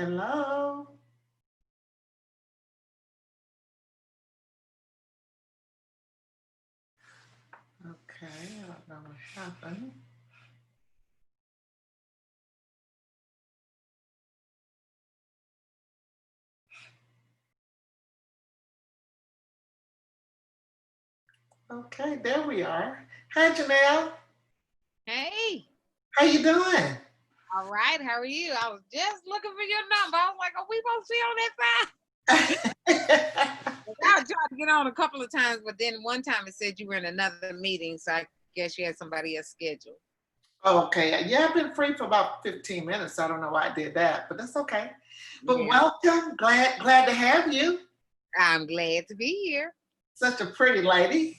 Hello. Okay, I don't know what happened. Okay, there we are. Hi, Janelle. Hey, How you doing? all right. How are you? I was just looking for your number. I was like, are we supposed to be on that side? I tried to get on a couple of times, but then one time it said you were in another meeting, so I guess you had somebody else scheduled. Okay, yeah, I've been free for about 15 minutes. I don't know why I did that, but that's okay. But Yeah, welcome. Glad to have you. I'm glad to be here. Such a pretty lady.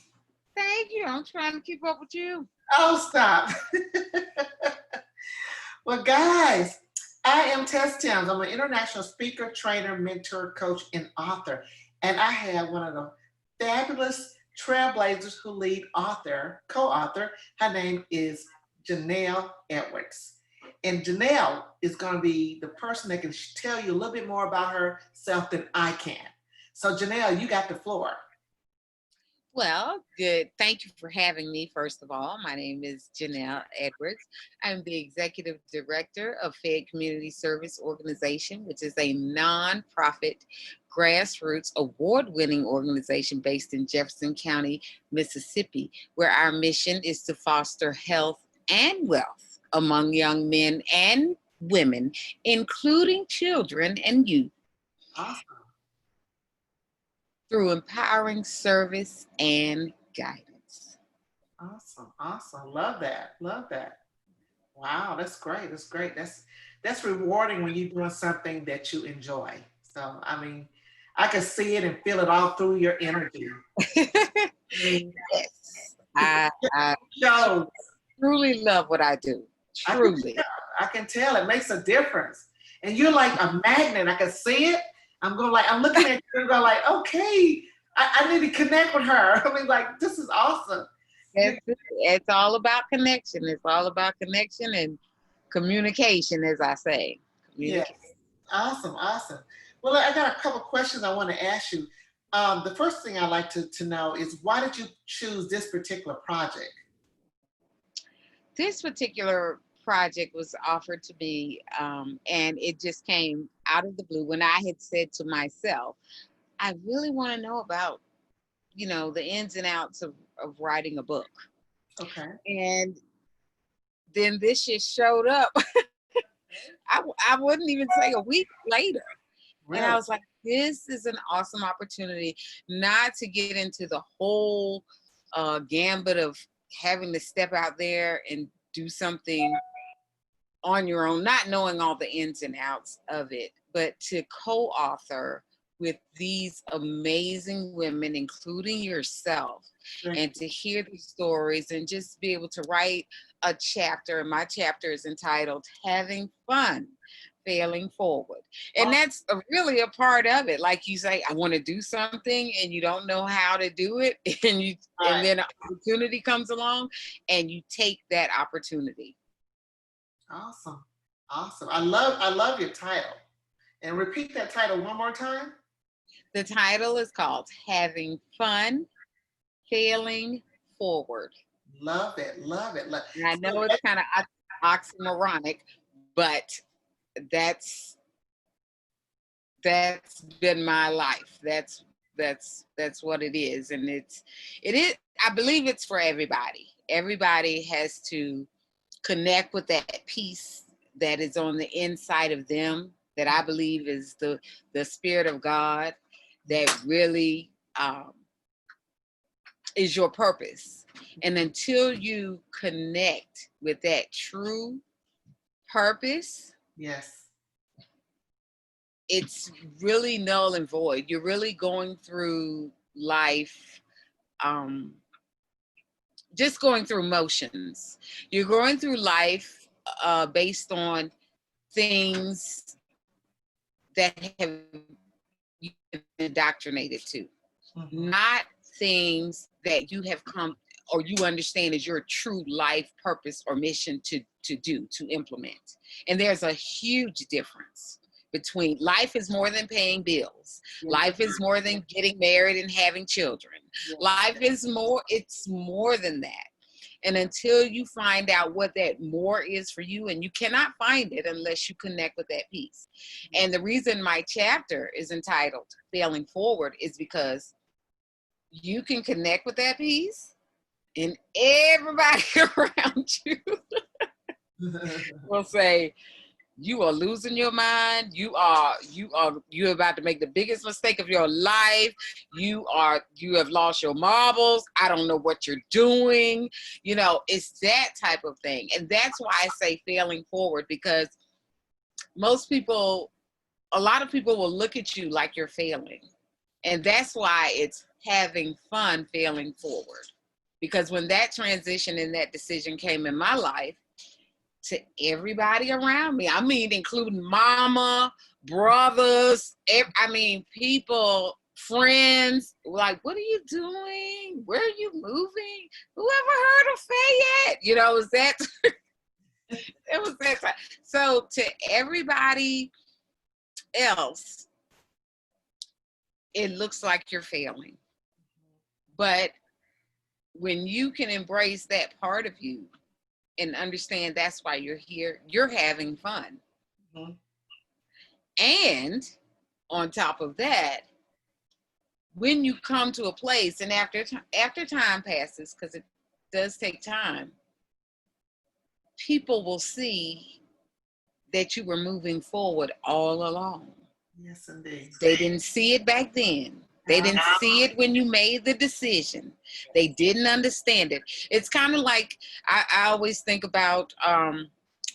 Thank you. I'm trying to keep up with you. Oh, stop. Well, guys, I am Tess Tims. I'm an international speaker, trainer, mentor, coach, and author. And I have one of the fabulous trailblazers who lead co-author. Her name is Janelle Edwards. And Janelle is going to be the person that can tell you a little bit more about herself than I can. So, Janelle, you got the floor. Well, good. Thank you for having me, first of all. My name is Janelle Edwards. I'm the executive director of Fed Community Service Organization, which is a nonprofit, grassroots, award-winning organization based in Jefferson County, Mississippi, where our mission is to foster health and wealth among young men and women, including children and youth, Awesome. through empowering service and guidance. Awesome. Awesome. Love that. Love that. Wow, that's great. That's great. That's rewarding when you're doing something that you enjoy. So I mean, I can see it and feel it all through your energy. I mean, Yes, I shows. truly love what I do. I can Truly. tell. I can tell it makes a difference. And you're like a magnet. I can see it. I'm looking at you and going like, okay, I need to connect with her. I mean, like, this is awesome. You, It's all about connection. It's all about connection and communication, as I say. yes. Communication. Awesome, awesome. Well, I got a couple questions I want to ask you. The first thing I'd like to know is why did you choose this particular project? This particular project was offered to me, and it just came out of the blue when I had said to myself, I really want to know about, the ins and outs of writing a book. Okay. And then this just showed up. I wouldn't even say a week later. And I Really? was like, this is an awesome opportunity not to get into the whole gambit of having to step out there and do something on your own, not knowing all the ins and outs of it, but to co-author with these amazing women, including yourself, Thank and to hear the stories and just be able to write a chapter. And my chapter is entitled Having Fun, Failing Forward. you. And that's really a part of it. Like you say, I want to do something and you don't know how to do it. And Right. then an opportunity comes along and you take that opportunity. Awesome. Awesome. I love your title. And repeat that title one more time. The title is called Having Fun, Failing Forward. Love it. Love it. And I So know it's kind of oxymoronic, but that's that's been my life. That's what it is. And it is, I believe it's for everybody. Everybody has to connect with that peace that is on the inside of them, that I believe is the spirit of God, that really is your purpose. And until you connect with that true purpose, yes. it's really null and void. You're really going through life, um, just going through motions. You're going through life based on things that have been indoctrinated to, Mhm. not things that you have come or you understand is your true life purpose or mission to do, to implement. And there's a huge difference between life is more than paying bills. Yes. Life is more than getting married and having children. Yes. Life is more, it's more than that. And until you find out what that more is for you, and you cannot find it unless you connect with that piece. And the reason my chapter is entitled Failing Forward is because you can connect with that piece and everybody around you will say, you are losing your mind. You're about to make the biggest mistake of your life. You have lost your marbles. I don't know what you're doing. You know, it's that type of thing. And that's why I say failing forward, because a lot of people will look at you like you're failing. And that's why it's having fun failing forward. Because when that transition and that decision came in my life, to everybody around me, I mean, including mama, brothers, people, friends, like, what are you doing? Where are you moving? Who ever heard of Fayette? You know, it was that time. So to everybody else, it looks like you're failing. But when you can embrace that part of you and understand that's why you're here, you're having fun. Mm-hmm. And on top of that, when you come to a place, and after time passes, because it does take time, people will see that you were moving forward all along. Yes, indeed. They didn't see it back then. They didn't see it when you made the decision. They didn't understand it. It's kind of like, I always think about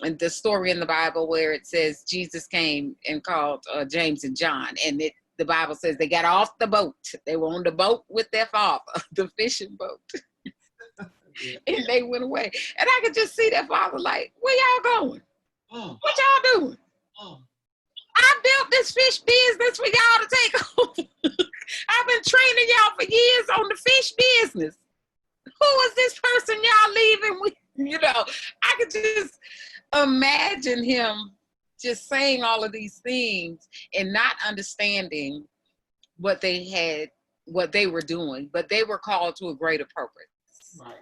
the story in the Bible where it says Jesus came and called James and John. And the Bible says they got off the boat. They were on the boat with their father, the fishing boat. And they went away. And I could just see their father like, where y'all going? What y'all doing? I built this fish business for y'all to take over. I've been training y'all for years on the fish business. Who is this person y'all leaving with? You know, I could just imagine him just saying all of these things and not understanding what they were doing, but they were called to a greater purpose. Right.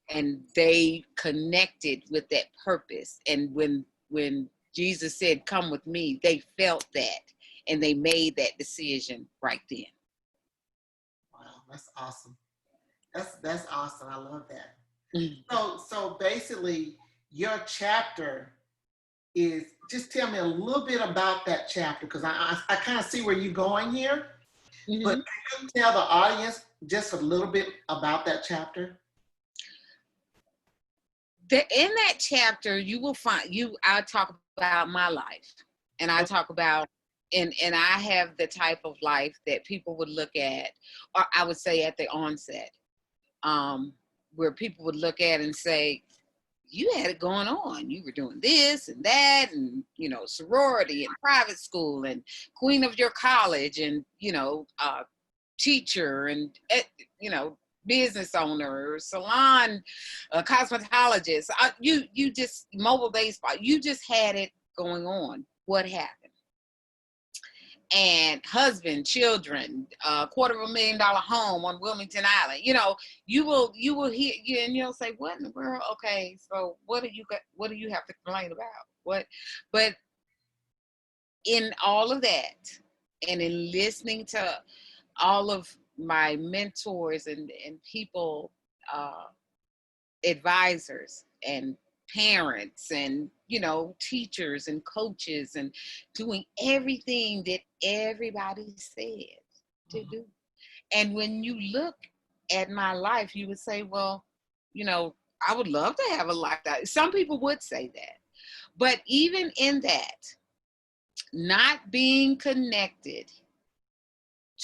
And they connected with that purpose. And when Jesus said, come with me, they felt that and they made that decision right then. Wow, that's awesome. That's awesome. I love that. Mm-hmm. So basically your chapter is, just tell me a little bit about that chapter, because I kind of see where you're going here. Mm-hmm. But can you tell the audience just a little bit about that chapter? In that chapter, you will find I talk about my life, and I talk about, and I have the type of life that people would look at, or I would say at the onset, where people would look at and say, you had it going on. You were doing this and that, and, you know, sorority and private school and queen of your college and, you know, teacher and, you know, business owner, salon, cosmetologist, you just, mobile baseball, you just had it going on. What happened? And husband, children, $250,000 home on Wilmington Island. You know, you will hear, and you'll say, what in the world? Okay, so what do you have to complain about? What? But in all of that, and in listening to all of my mentors and people, advisors and parents and, you know, teachers and coaches, and doing everything that everybody said to do. And when you look at my life, you would say, well, you know, I would love to have a life that, some people would say that. But even in that, not being connected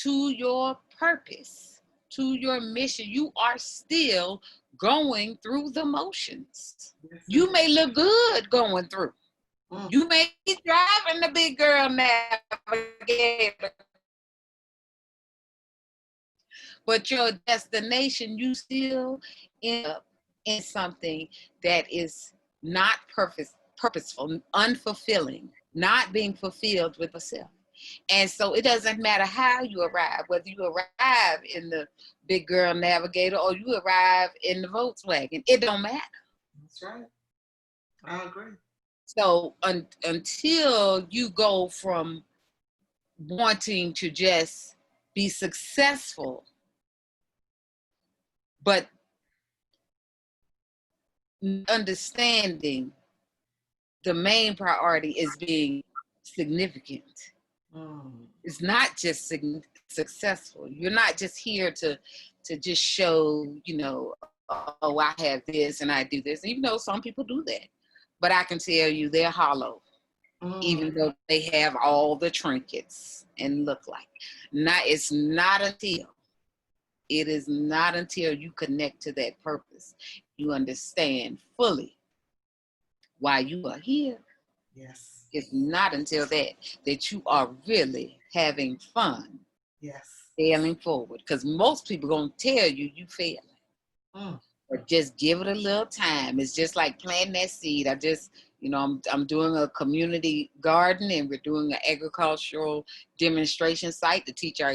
to your purpose, to your mission, you are still going through the motions. You may look good going through. You may be driving the big girl navigator, but your destination, you still end up in something that is not purposeful, unfulfilling. not being fulfilled with yourself. And so it doesn't matter how you arrive, whether you arrive in the big girl Navigator or you arrive in the Volkswagen, it don't matter. That's right. I agree. So until you go from wanting to just be successful, but understanding the main priority is being significant. It's not just successful. You're not just here to just show, oh, I have this and I do this. Even though some people do that. But I can tell you they're hollow, even though they have all the trinkets and look like. It is not until you connect to that purpose, you understand fully why you are here. Yes. It's not until that you are really having fun. Yes. Failing forward. Because most people gonna tell you failing. But just give it a little time. It's just like planting that seed. I'm doing a community garden, and we're doing an agricultural demonstration site to teach our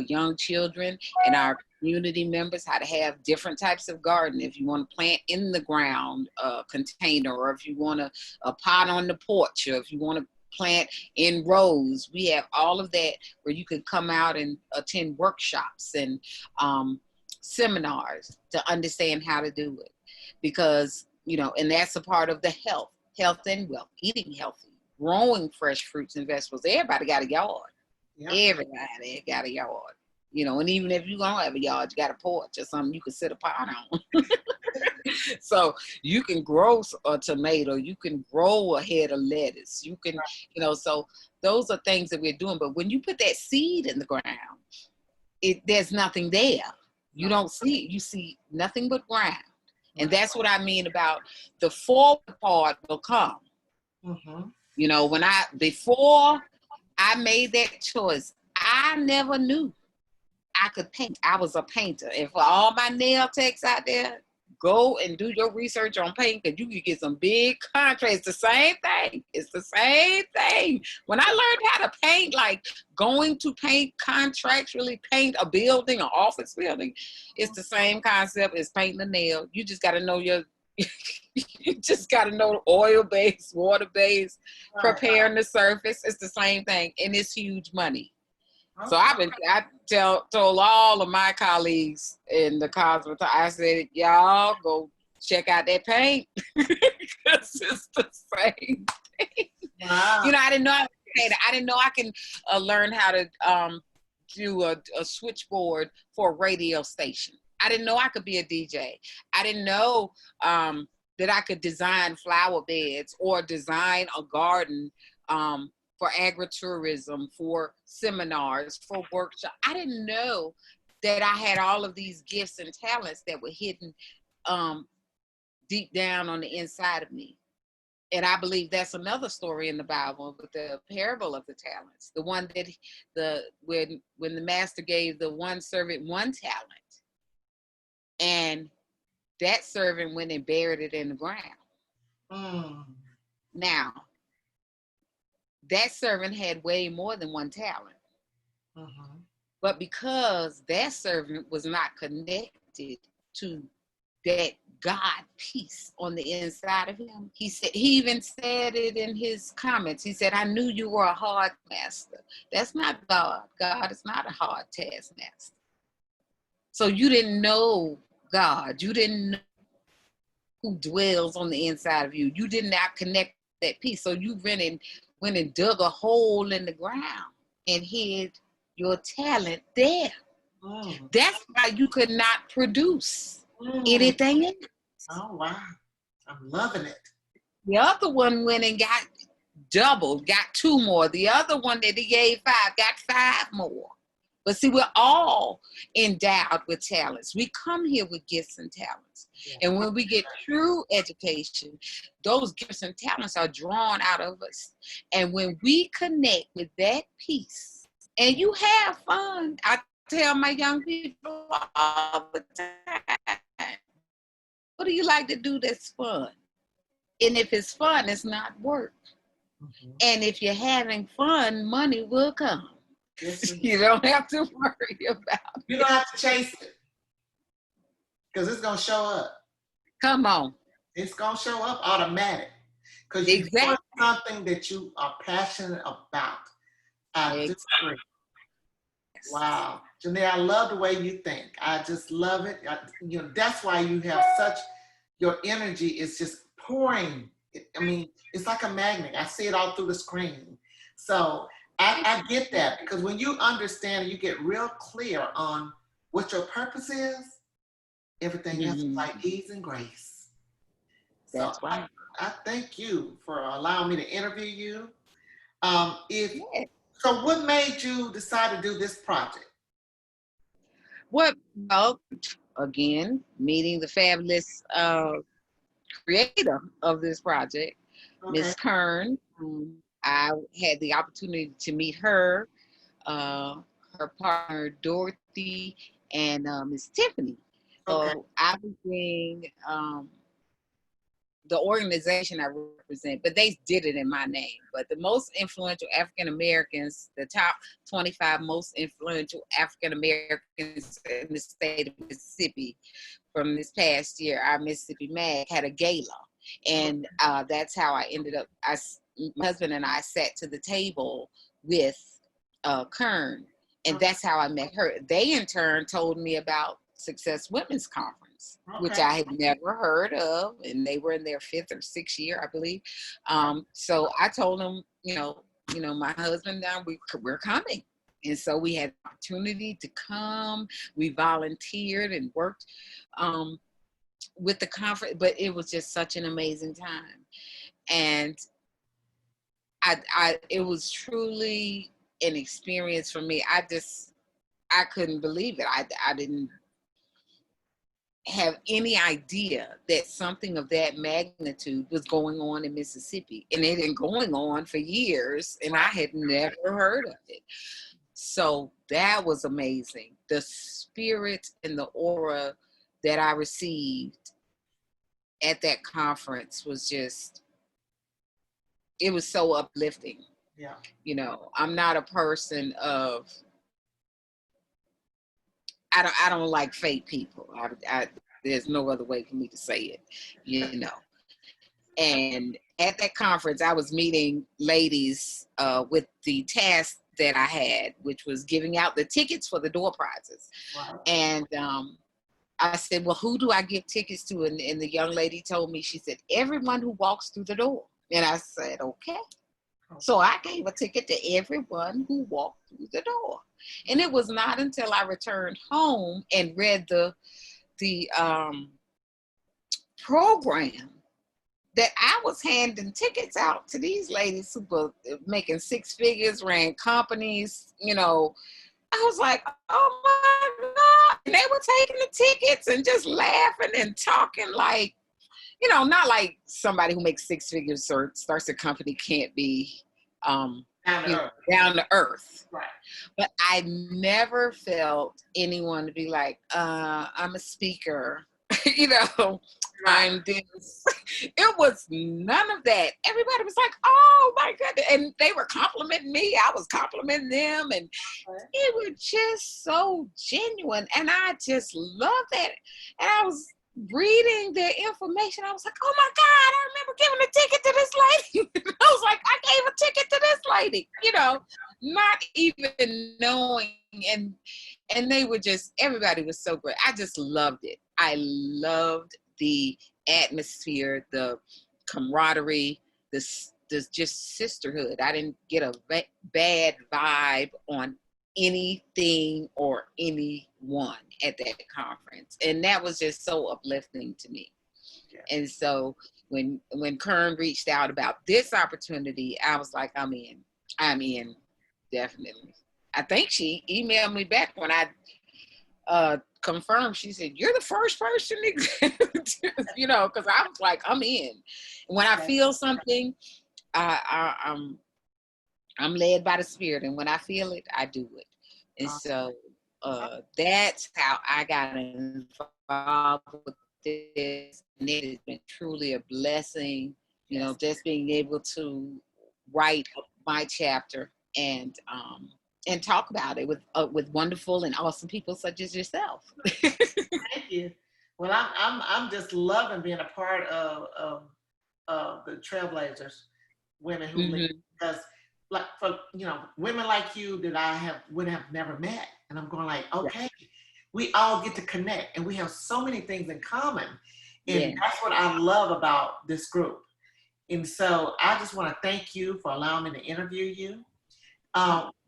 young children and our community members how to have different types of garden. If you want to plant in the ground container, or if you want a pot on the porch, or if you want to plant in rows, we have all of that where you can come out and attend workshops and seminars to understand how to do it. Because, and that's a part of the health and wealth, eating healthy, growing fresh fruits and vegetables. Everybody got a yard. Yep. Everybody got a yard. And even if you don't have a yard, you got a porch or something you can sit a pot on. So you can grow a tomato, you can grow a head of lettuce, you can, so those are things that we're doing. But when you put that seed in the ground, there's nothing there. You don't see it. You see nothing but ground. And that's what I mean about the forward part will come. Before I made that choice, I never knew I could paint. I was a painter. And for all my nail techs out there, go and do your research on paint, because you can get some big contracts. It's the same thing. It's the same thing. When I learned how to paint, like going to paint contractually, paint a building, an office building, it's the same concept as painting a nail. You just got to know you just got to know oil-based, water-based, preparing the surface. It's the same thing, and it's huge money. So I told all of my colleagues in the cosmetology, I said, y'all go check out that paint, because it's the same thing. Wow. I didn't know I could paint. I didn't know I can learn how to do a switchboard for a radio station. I didn't know I could be a DJ. I didn't know that I could design flower beds or design a garden for agritourism, for seminars, for workshops. I didn't know that I had all of these gifts and talents that were hidden deep down on the inside of me. And I believe that's another story in the Bible, with the parable of the talents. The one that when the master gave the one servant one talent, and that servant went and buried it in the ground. Now, that servant had way more than one talent. But because that servant was not connected to that God peace on the inside of him, he even said it in his comments. He said, I knew you were a hard master. That's not God. God is not a hard taskmaster. So you didn't know God. You didn't know who dwells on the inside of you. You did not connect that peace. So you went and dug a hole in the ground and hid your talent there. That's why you could not produce anything else. Oh, wow. I'm loving it. The other one went and got doubled, got 2 more. The other one that he gave 5 got 5 more. But see, we're all endowed with talents. We come here with gifts and talents. Yeah. And when we get true education, those gifts and talents are drawn out of us. And when we connect with that piece, and you have fun, I tell my young people all the time, what do you like to do that's fun? And if it's fun, it's not work. Mhm. And if you're having fun, money will come. Yes, it You is. don't have to worry about You it. don't have to chase it because it's gonna show up. Come on. It's gonna show up automatic because you're doing Exactly. something that you are passionate about. I do Exactly. agree. Wow, Janae, I love the way you think. I just love it. That's why you have such. Your energy is just pouring. I mean, it's like a magnet. I see it all through the screen. So I get that because when you understand, you get real clear on what your purpose is. Everything else is Mhm. like ease and grace. So That's right. I thank you for allowing me to interview you. If Yeah. so, what made you decide to do this project? What? Well, again, meeting the fabulous creator of this project, Okay, Miss Kern. I had the opportunity to meet her, her partner Dorothy, and Miss Tiffany. okay, So I was being the organization I represent, but they did it in my name. But the most influential African Americans, the top 25 most influential African Americans in the state of Mississippi from this past year, our Mississippi MAG had a gala. And that's how I ended up. My husband and I sat to the table with Kern, and okay, that's how I met her. They in turn told me about Success Women's Conference, which okay. I had never heard of, and they were in their 5th or 6th year, I believe. So I told them, my husband and I, we're coming. And so we had the opportunity to come. We volunteered and worked with the conference, but it was just such an amazing time. And it was truly an experience for me. I couldn't believe it. I didn't have any idea that something of that magnitude was going on in Mississippi. And it had been going on for years, and I had never heard of it. So that was amazing. The spirit and the aura that I received at that conference was just, it was so uplifting. Yeah. I'm not a person of, I don't like fake people. There's no other way for me to say it, you know. And at that conference, I was meeting ladies with the task that I had, which was giving out the tickets for the door prizes. Wow. And I said, well, who do I give tickets to? And the young lady told me, she said, everyone who walks through the door. And I said, okay. So I gave a ticket to everyone who walked through the door. And it was not until I returned home and read the program that I was handing tickets out to these ladies who were making 6 figures, ran companies, I was like, oh my God. And they were taking the tickets and just laughing and talking like, not like somebody who makes 6 figures or starts a company can't be Down to earth. down to earth. Right. But I never felt anyone to be like, I'm a speaker, Right. I'm this. It was none of that. Everybody was like, oh my goodness. And they were complimenting me. I was complimenting them. And it was just so genuine. And I just love that. And I was reading their information. I was like, oh my God, I remember giving a ticket to this lady. I was like, I gave a ticket to this lady, not even knowing. And they were just, everybody was so great. I just loved it. I loved the atmosphere, the camaraderie, the just sisterhood. I didn't get a bad vibe on anything or anyone at that conference, and that was just so uplifting to me. Yeah. And so when Kern reached out about this opportunity, I was like, I'm in, definitely. I think she emailed me back when I confirmed. She said, you're the first person because I was like, I'm in. When I feel something, I'm led by the Spirit, and when I feel it, I do it. And so that's how I got involved with this. And it has been truly a blessing, just being able to write my chapter and talk about it with wonderful and awesome people such as yourself. Thank you. Well, I'm just loving being a part of the Trailblazers, women who lead, Mhm. because like for women like you that would have never met, and I'm going like, Yeah. okay, we all get to connect, and we have so many things in common, and Yeah. that's what I love about this group. And so I just want to thank you for allowing me to interview you.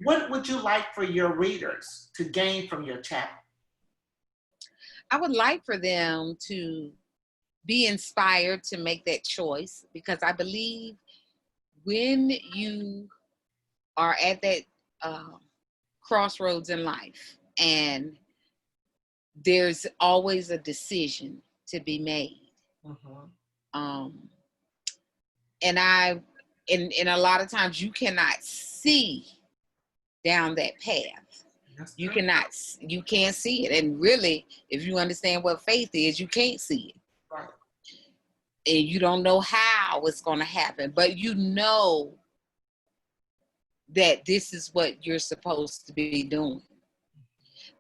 What would you like for your readers to gain from your chapter? I would like for them to be inspired to make that choice, because I believe when you are at that uh, crossroads in life, and there's always a decision to be made. Mhm. Um, and and a lot of times you cannot see down that path. That's You true. you can't see it. And really, if you understand what faith is, you can't see it. Right. And you don't know how it's going to happen, but you know that this is what you're supposed to be doing.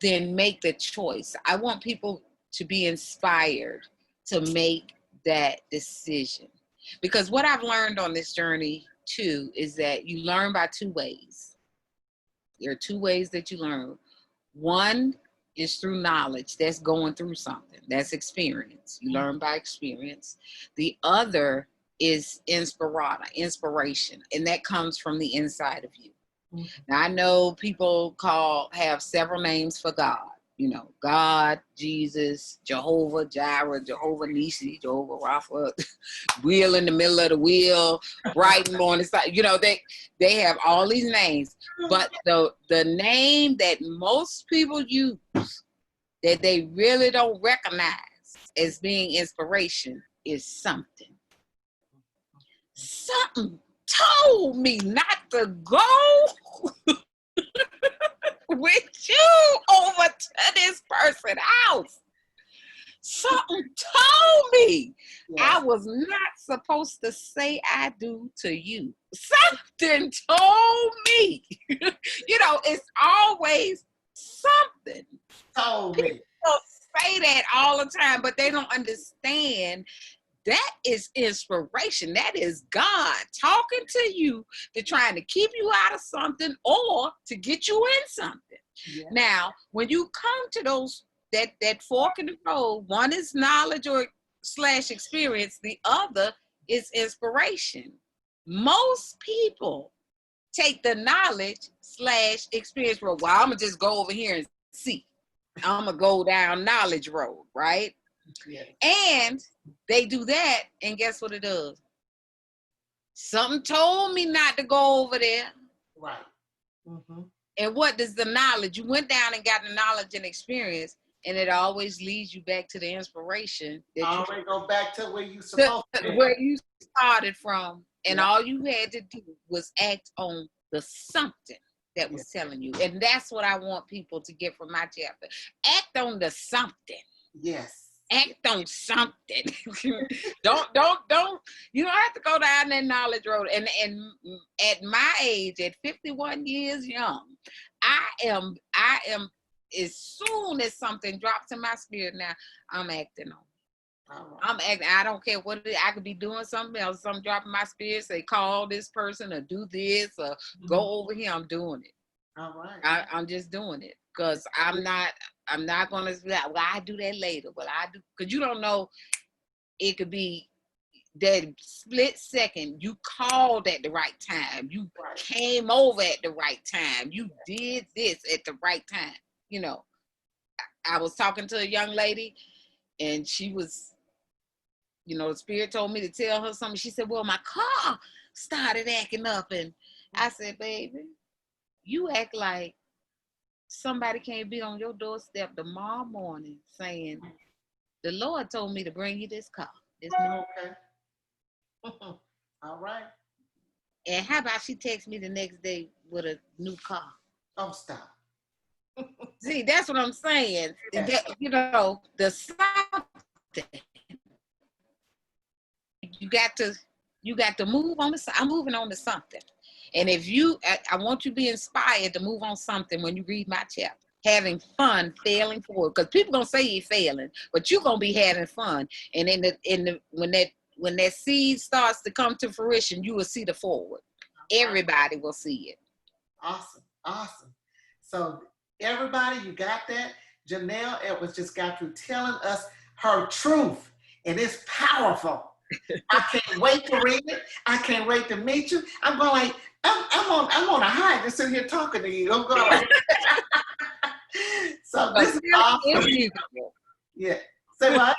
Then make the choice. I want people to be inspired to make that decision. Because what I've learned on this journey too is that you learn by two ways. There are two ways that you learn. One is through knowledge, that's going through something, that's experience. You learn by experience. The other is inspiration, and that comes from the inside of you. Now, I know people have several names for God. God, Jesus, Jehovah Jireh, Jehovah Nisi, Jehovah Rapha, wheel in the middle of the wheel, bright morning star. They have all these names, but the name that most people use that they really don't recognize as being inspiration is something. Something told me not to go with you over to this person's house. Something told me I was not supposed to say I do to you. Something told me. It's always something. Told me. People say that all the time, but they don't understand. That is inspiration. That is God talking to you, to trying to keep you out of something or to get you in something. Yeah. Now, when you come to that fork in the road, one is knowledge or / experience, the other is inspiration. Most people take the knowledge / experience road. Well, I'm gonna just go over here and see. I'm gonna go down knowledge road, right? Yes. And they do that, and guess what it does? Something told me not to go over there. Right. Mm-hmm. And what does the knowledge? You went down and got the knowledge and experience, and it always leads you back to the inspiration. Always go back to where you supposed to be. Where you started from, and all you had to do was act on the something that was telling you. And that's what I want people to get from my chapter. Act on the something. Yes. Act on something. don't you don't have to go down that knowledge road. And at my age, at 51 years young, I am as soon as something drops in my spirit now, I'm acting on it. Right. I'm acting. I don't care what it is. I could be doing something else. Something dropping my spirit, say call this person or do this or go over here. I'm doing it. All right. I'm just doing it because I'm not going to, well, I do that later. Well, I do, because you don't know, it could be that split second you called at the right time. You came over at the right time. You did this at the right time. I was talking to a young lady and she was, the spirit told me to tell her something. She said, well, my car started acting up. And I said, baby, you act like somebody can't be on your doorstep tomorrow morning saying, the Lord told me to bring you this car. Okay. All right. And how about she texts me the next day with a new car? Oh, stop. See, that's what I'm saying. Yes. The something. You got to move on I'm moving on to something. And if you, I want you to be inspired to move on something when you read my chapter. Having fun, failing forward, because people gonna say you're failing, but you're gonna be having fun. And when that seed starts to come to fruition, you will see the forward. Everybody will see it. Awesome, awesome. So everybody, you got that? Janelle Edwards just got through telling us her truth, and it's powerful. I can't wait to read it. I can't wait to meet you. I'm going like, I'm on a high just sitting here talking to you. I'm going like, so this is awesome. Yeah. Say what?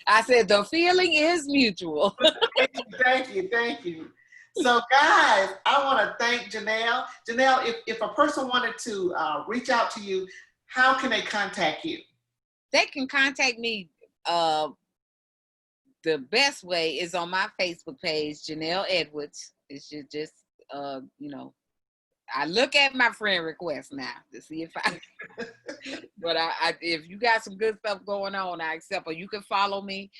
I said the feeling is mutual. Thank you. So guys, I want to thank Janelle. Janelle, if a person wanted to reach out to you, how can they contact you? They can contact me. The best way is on my Facebook page, Janelle Edwards. It should just, I look at my friend requests now to see if I, but if you got some good stuff going on, I accept. Or you can follow me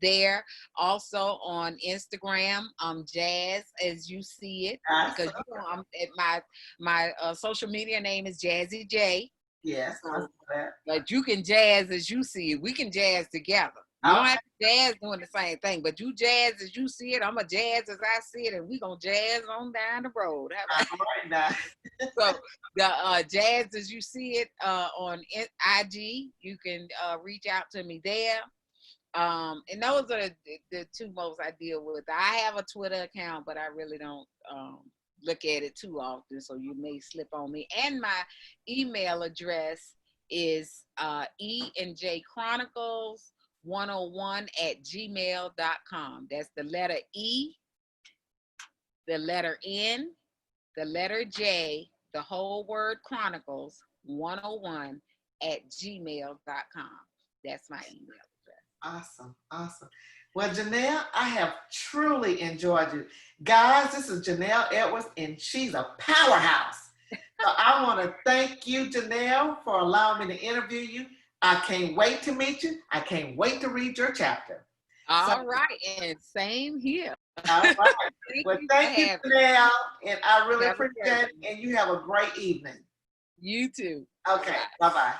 there. Also on Instagram, Jazz As You See It, because I'm at my social media name is Jazzy J. Yes, but you can jazz as you see it. We can jazz together. You don't have to jazz doing the same thing, but you jazz as you see it. I'm a jazz as I see it, and we gonna jazz on down the road. All right now. So the Jazz As You See It on IG, you can reach out to me there. And those are the two most I deal with. I have a Twitter account, but I really don't look at it too often, so you may slip on me. And my email address is ENJChronicles101@gmail.com. That's the letter E, the letter N, the letter J, the whole word Chronicles101@gmail.com. That's my email address. Awesome. Well, Janelle, I have truly enjoyed you. Guys, this is Janelle Edwards, and she's a powerhouse. So I want to thank you, Janelle, for allowing me to interview you. I can't wait to meet you. I can't wait to read your chapter. All right, and same here. All right. Thank you, Janelle, and I really appreciate it, and you have a great evening. You too. Okay, bye-bye.